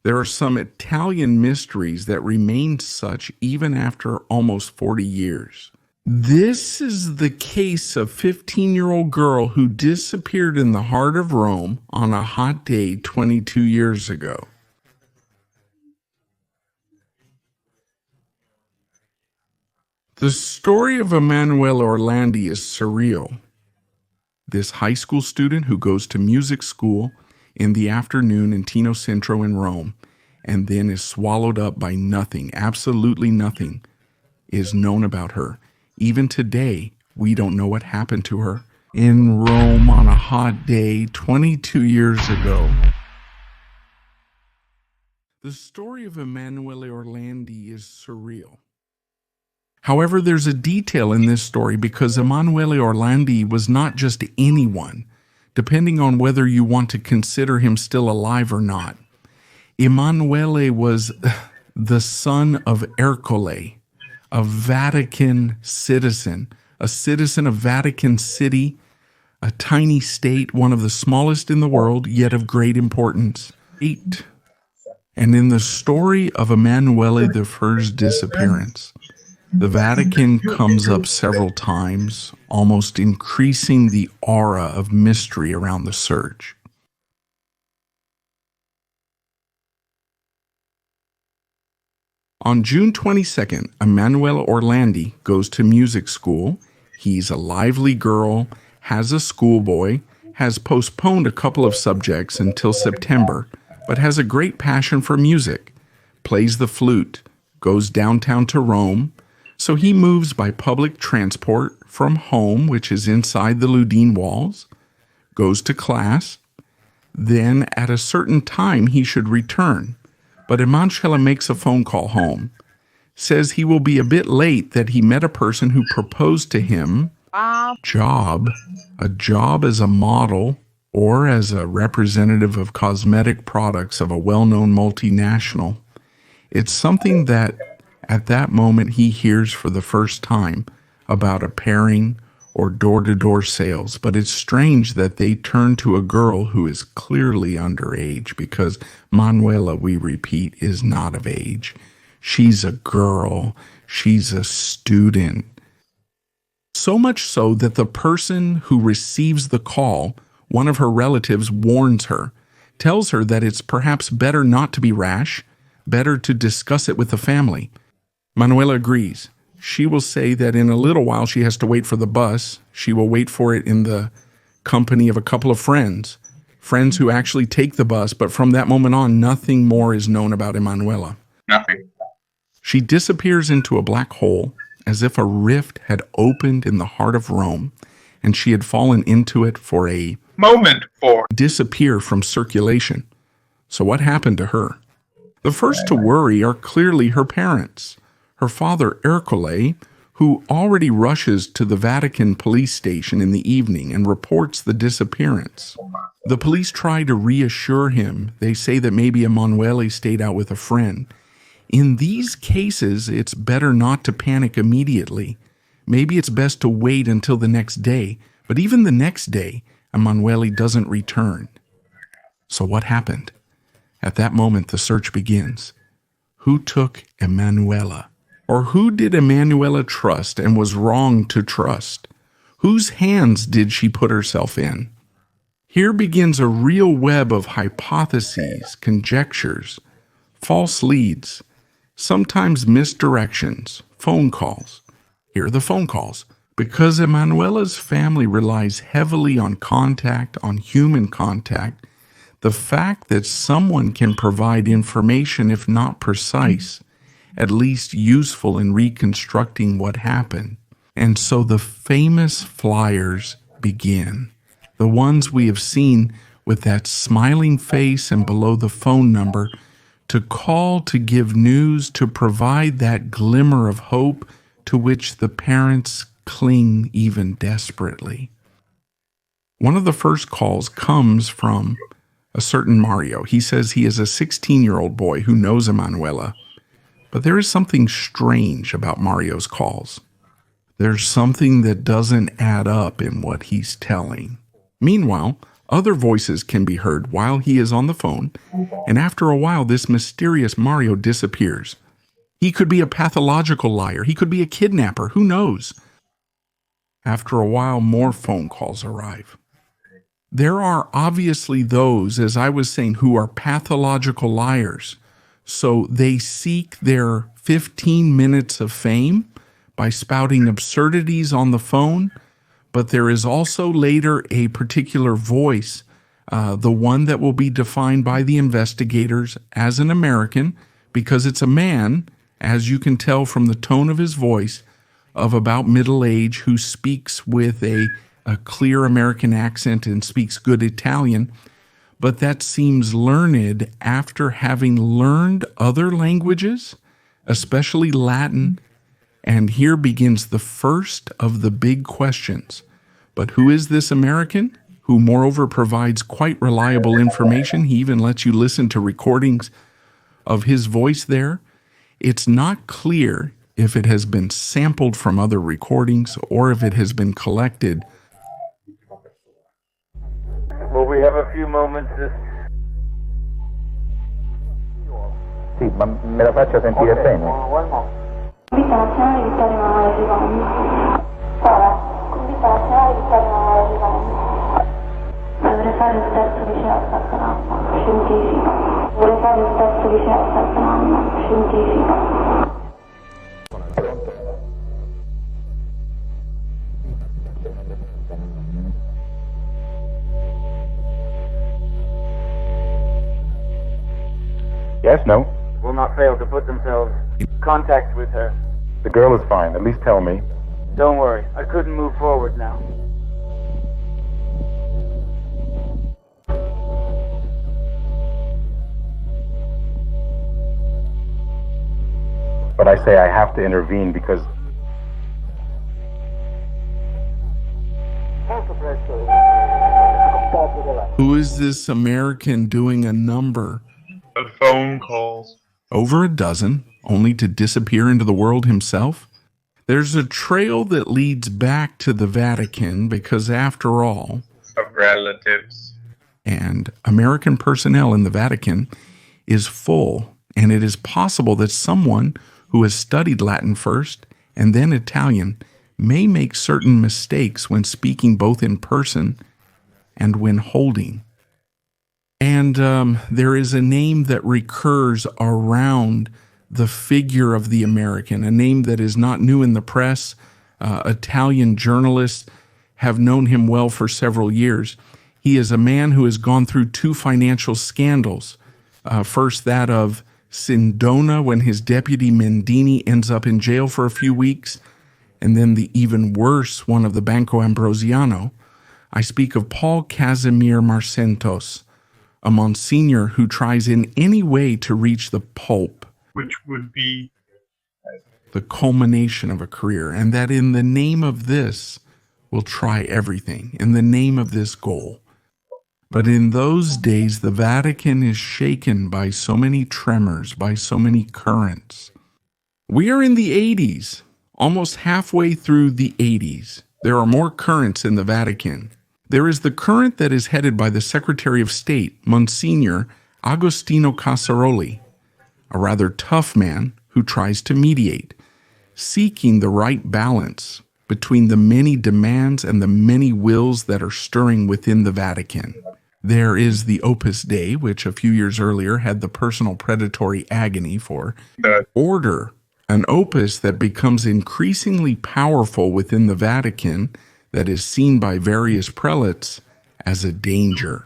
There are some Italian mysteries that remain such even after almost 40 years. This is the case of a 15-year-old girl who disappeared in the heart of Rome on a hot day 22 years ago. The story of Emanuela Orlandi is surreal. This high school student who goes to music school in the afternoon in Tino Centro in Rome and then is swallowed up by nothing, absolutely nothing, is known about her. Even today, we don't know what happened to her in Rome on a hot day 22 years ago. The story of Emanuela Orlandi is surreal. However, there's a detail in this story because Emanuela Orlandi was not just anyone, depending on whether you want to consider him still alive or not. Emanuele was the son of Ercole, a Vatican citizen, a citizen of Vatican City, a tiny state, one of the smallest in the world, yet of great importance. And in the story of Emanuele I's disappearance, the Vatican comes up several times, almost increasing the aura of mystery around the search. On June 22nd, Emanuela Orlandi goes to music school. He's a lively girl, has a schoolboy, has postponed a couple of subjects until September, but has a great passion for music, plays the flute, goes downtown to Rome, so he moves by public transport from home, which is inside the Ludine walls, goes to class, then at a certain time he should return. But Emanuela makes a phone call home, says he will be a bit late, that he met a person who proposed to him a job as a model or as a representative of cosmetic products of a well-known multinational. It's something that at that moment he hears for the first time about a pairing or door-to-door sales, but it's strange that they turn to a girl who is clearly underage because Manuela, we repeat, is not of age. She's a girl. She's a student. So much so that the person who receives the call, one of her relatives, warns her, tells her that it's perhaps better not to be rash, better to discuss it with the family. Manuela agrees. She will say that in a little while she has to wait for the bus. She will wait for it in the company of a couple of friends who actually take the bus, but from that moment on, nothing more is known about Emanuela. Nothing. She disappears into a black hole, as if a rift had opened in the heart of Rome, and she had fallen into it for a moment or disappear from circulation. So what happened to her? The first to worry are clearly her parents. Her father, Ercole, who already rushes to the Vatican police station in the evening and reports the disappearance. The police try to reassure him. They say that maybe Emanuele stayed out with a friend. In these cases, it's better not to panic immediately. Maybe it's best to wait until the next day. But even the next day, Emanuele doesn't return. So what happened? At that moment, the search begins. Who took Emanuela? Or who did Emanuela trust and was wrong to trust? Whose hands did she put herself in? Here begins a real web of hypotheses, conjectures, false leads, sometimes misdirections, phone calls. Here are the phone calls. Because Emanuela's family relies heavily on contact, on human contact, the fact that someone can provide information, if not precise, at least useful in reconstructing what happened. And so the famous flyers begin. The ones we have seen with that smiling face and below the phone number, to call, to give news, to provide that glimmer of hope to which the parents cling even desperately. One of the first calls comes from a certain Mario. He says he is a 16-year-old boy who knows Emanuela. But there is something strange about Mario's calls. There's something that doesn't add up in what he's telling. Meanwhile, Other voices can be heard while he is on the phone, and after a while, this mysterious Mario disappears. He could be a pathological liar. He could be a kidnapper. Who knows? After a while, more phone calls arrive. There are obviously those, as I was saying, who are pathological liars. So they seek their 15 minutes of fame by spouting absurdities on the phone. But there is also later a particular voice, the one that will be defined by the investigators as an American, because it's a man, as you can tell from the tone of his voice, of about middle age, who speaks with a clear American accent and speaks good Italian. But that seems learned after having learned other languages, especially Latin. And here begins the first of the big questions. But who is this American, who moreover provides quite reliable information? He even lets you listen to recordings of his voice there. It's not clear if it has been sampled from other recordings or if it has been collected. Will we have a few moments? Sì, ma me la faccia sentire bene. Vita nazionale di Vittorio Emanuele Giovanni. Vita nazionale di Vittorio Emanuele Giovanni. Dovrei fare il terzo liceo a Sassanamma, scientifico. Vorrei fare il terzo liceo a Sassanamma, scientifico. Yes, no? Will not fail to put themselves in contact with her. The girl is fine. At least tell me. Don't worry, I couldn't move forward now. But I say I have to intervene because... Who is this American doing a number? Of phone calls. Over a dozen, only to disappear into the world himself? There's a trail that leads back to the Vatican because, after all, Of relatives. and American personnel in the Vatican is full, and it is possible that someone who has studied Latin first and then Italian may make certain mistakes when speaking both in person and when holding. And there is a name that recurs around the figure of the American, a name that is not new in the press. Italian journalists have known him well for several years. He is a man who has gone through two financial scandals. First, that of Sindona, when his deputy Mendini ends up in jail for a few weeks, and then the even worse one of the Banco Ambrosiano. I speak of Paul Casimir Marcentos, a Monsignor who tries in any way to reach the Pope, Which would be the culmination of a career, and that in the name of this will try everything, in the name of this goal. But in those days, the Vatican is shaken by so many tremors, by so many currents. We are in the 80s, almost halfway through the 80s. There are more currents in the Vatican. There is the current that is headed by the Secretary of State, Monsignor Agostino Casaroli, a rather tough man who tries to mediate, seeking the right balance between the many demands and the many wills that are stirring within the Vatican. There is the Opus Dei, which a few years earlier had the personal predatory agony for the order, an opus that becomes increasingly powerful within the Vatican that is seen by various prelates as a danger.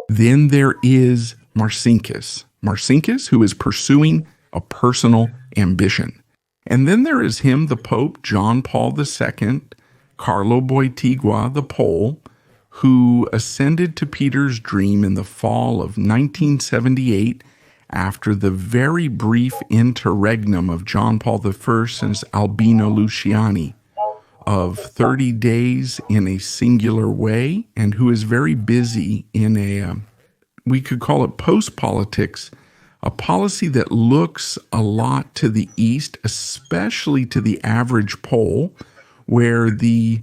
Then there is Marcinkus, who is pursuing a personal ambition. And then there is him, the Pope, John Paul II, Carlo Boitigua, the Pole, who ascended to Peter's dream in the fall of 1978 after the very brief interregnum of John Paul I and Albino Luciani of 30 days in a singular way, and who is very busy in a, we could call it post-politics, a policy that looks a lot to the East, especially to the average Pole, where the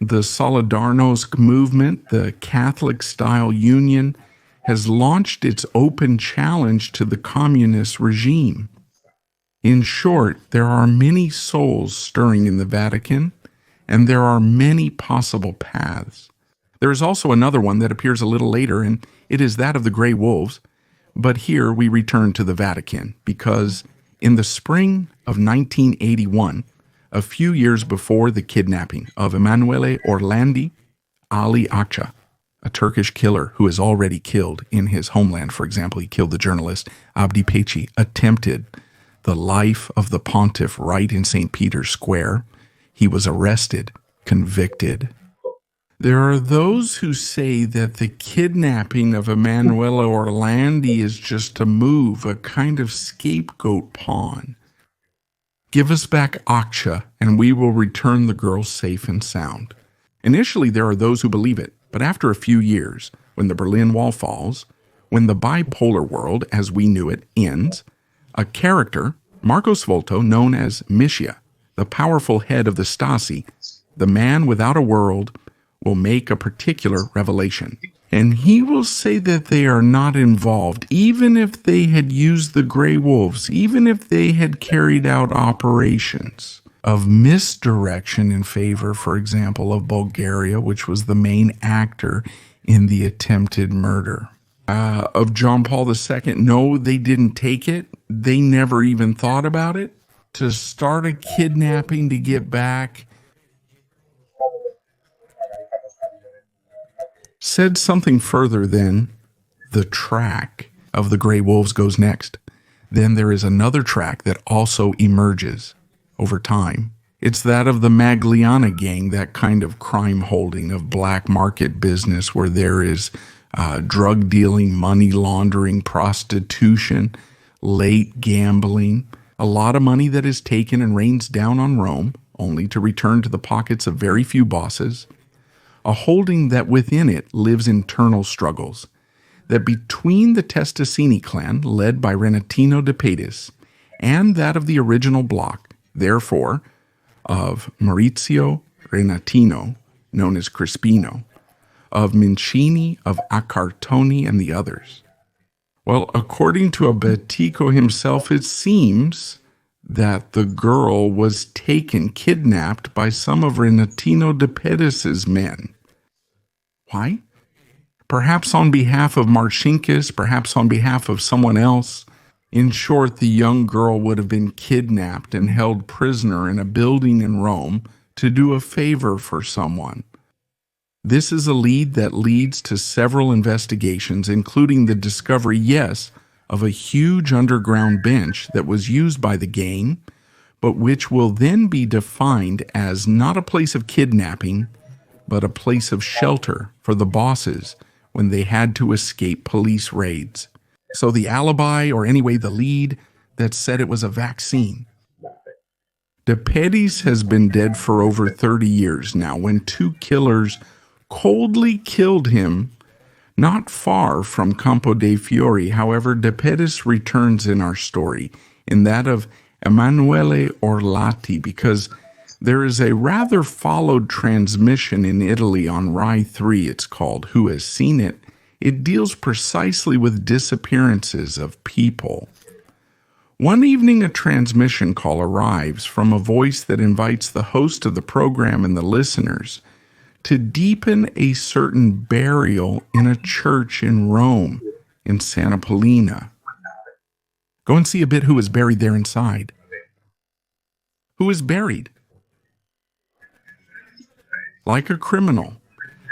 The Solidarnosc movement, the Catholic-style union, has launched its open challenge to the communist regime. In short, there are many souls stirring in the Vatican, and there are many possible paths. There is also another one that appears a little later, and it is that of the Grey Wolves. But here we return to the Vatican, because in the spring of 1981, a few years before the kidnapping of Emanuele Orlandi, Ali Akça, a Turkish killer who is already killed in his homeland, for example, he killed the journalist Abdi Peci, attempted the life of the pontiff right in St. Peter's Square. He was arrested, convicted. There are those who say that the kidnapping of Emanuela Orlandi is just a move, a kind of scapegoat pawn. Give us back Akça, and we will return the girl safe and sound. Initially, there are those who believe it, but after a few years, when the Berlin Wall falls, when the bipolar world, as we knew it, ends, a character, Marcos Volto, known as Mischia, the powerful head of the Stasi, the man without a world, will make a particular revelation. And he will say that they are not involved, even if they had used the Grey Wolves, even if they had carried out operations of misdirection in favor, for example, of Bulgaria, which was the main actor in the attempted murder of John Paul II. No, they didn't take it. They never even thought about it. To start a kidnapping to get back. Said something further then, the track of the Grey Wolves goes next. Then there is another track that also emerges over time. It's that of the Magliana gang, that kind of crime holding of black market business where there is drug dealing, money laundering, prostitution, late gambling, a lot of money that is taken and rains down on Rome, only to return to the pockets of very few bosses. A holding that within it lives internal struggles, that between the Testacini clan, led by Renatino de Pedis, and that of the original bloc, therefore, of Maurizio Renatino, known as Crispino, of Mincini, of Accartoni, and the others. Well, according to Abetico himself, it seems that the girl was kidnapped by some of Renatino de Pedis's men. Why? Perhaps on behalf of Marcinkus, perhaps on behalf of someone else. In short, the young girl would have been kidnapped and held prisoner in a building in Rome to do a favor for someone. This is a lead that leads to several investigations, including the discovery, yes, of a huge underground bench that was used by the gang, but which will then be defined as not a place of kidnapping, but a place of shelter for the bosses when they had to escape police raids. So the alibi, or anyway the lead, that said it was a vaccine. De Pedis has been dead for over 30 years now when two killers coldly killed him not far from Campo dei Fiori. However, De Pedis returns in our story, in that of Emanuele Orlandi, because there is a rather followed transmission in Italy on Rai 3, it's called. Who has seen it? It deals precisely with disappearances of people. One evening, a transmission call arrives from a voice that invites the host of the program and the listeners to deepen a certain burial in a church in Rome, in Santa Paulina. Go and see a bit who is buried there inside. Who is buried? Like a criminal,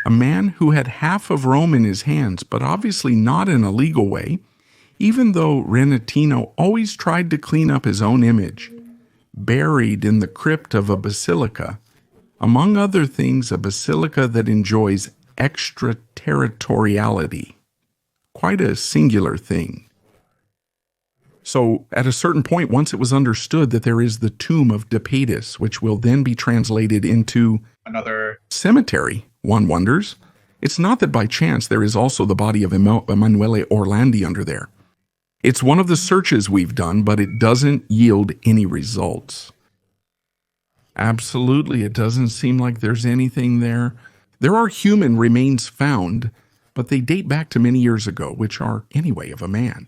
a man who had half of Rome in his hands, but obviously not in a legal way, even though Renatino always tried to clean up his own image, buried in the crypt of a basilica, among other things, a basilica that enjoys extraterritoriality. Quite a singular thing. So at a certain point, once it was understood that there is the tomb of De Pedis, which will then be translated into another cemetery, one wonders, it's not that by chance there is also the body of Emanuele Orlandi under there. It's one of the searches we've done, but it doesn't yield any results. Absolutely, it doesn't seem like there's anything there. There are human remains found, but they date back to many years ago, which are, anyway, of a man.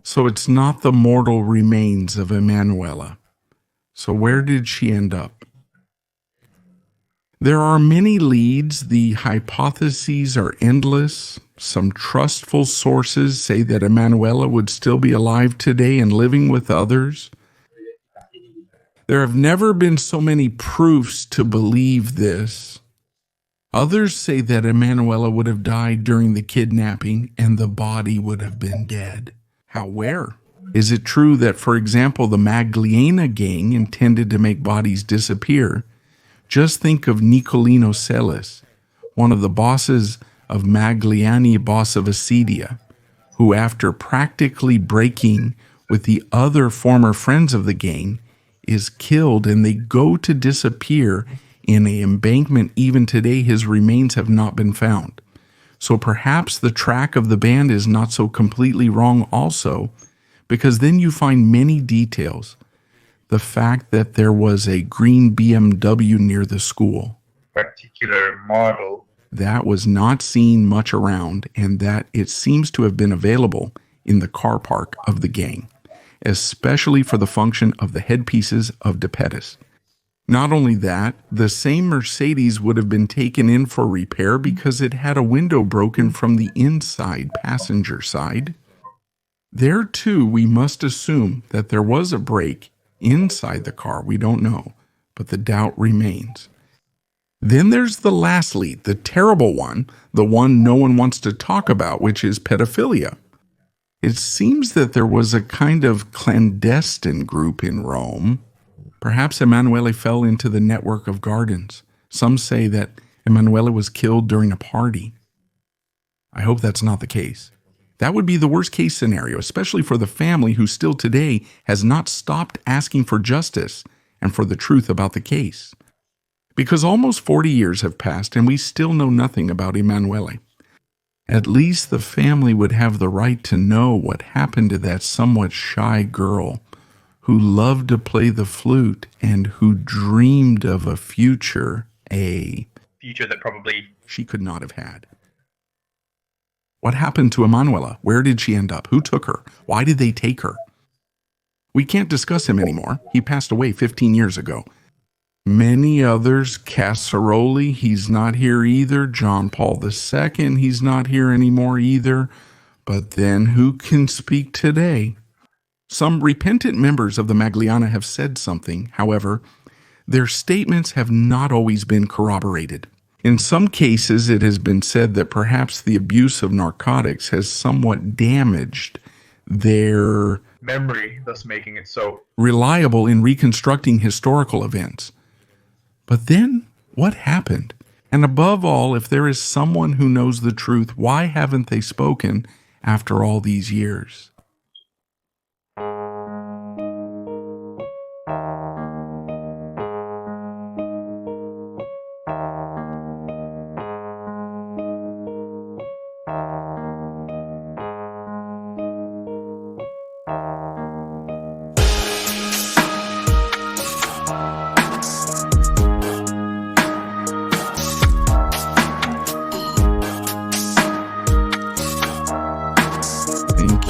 So it's not the mortal remains of Emanuela. So where did she end up? There are many leads. The hypotheses are endless. Some trustful sources say that Emanuela would still be alive today and living with others. There have never been so many proofs to believe this. Others say that Emanuela would have died during the kidnapping and the body would have been dead. Where? Is it true that, for example, the Magliana gang intended to make bodies disappear? Just think of Nicolino Celis, one of the bosses of Magliani, boss of Acedia, who after practically breaking with the other former friends of the gang, is killed, and they go to disappear in an embankment. Even today, his remains have not been found. So perhaps the track of the band is not so completely wrong also, because then you find many details. The fact that there was a green BMW near the school. Particular model. That was not seen much around, and that it seems to have been available in the car park of the gang, especially for the function of the headpieces of De Pettis. Not only that, the same Mercedes would have been taken in for repair because it had a window broken from the inside passenger side. There too, we must assume that there was a break inside the car. We don't know, but the doubt remains. Then there's the last lead, the terrible one, the one no one wants to talk about, which is pedophilia. It seems that there was a kind of clandestine group in Rome. Perhaps Emanuela fell into the network of gardens. Some say that Emanuela was killed during a party. I hope that's not the case. That would be the worst case scenario, especially for the family who still today has not stopped asking for justice and for the truth about the case. Because almost 40 years have passed and we still know nothing about Emanuela. At least the family would have the right to know what happened to that somewhat shy girl who loved to play the flute and who dreamed of a future, future that probably she could not have had. What happened to Emanuela? Where did she end up? Who took her? Why did they take her? We can't discuss him anymore. He passed away 15 years ago. Many others, Casseroli, he's not here either. John Paul II, he's not here anymore either. But then who can speak today? Some repentant members of the Magliana have said something. However, their statements have not always been corroborated. In some cases, it has been said that perhaps the abuse of narcotics has somewhat damaged their memory, thus making it so reliable in reconstructing historical events. But then, what happened? And above all, if there is someone who knows the truth, why haven't they spoken after all these years?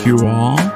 You all.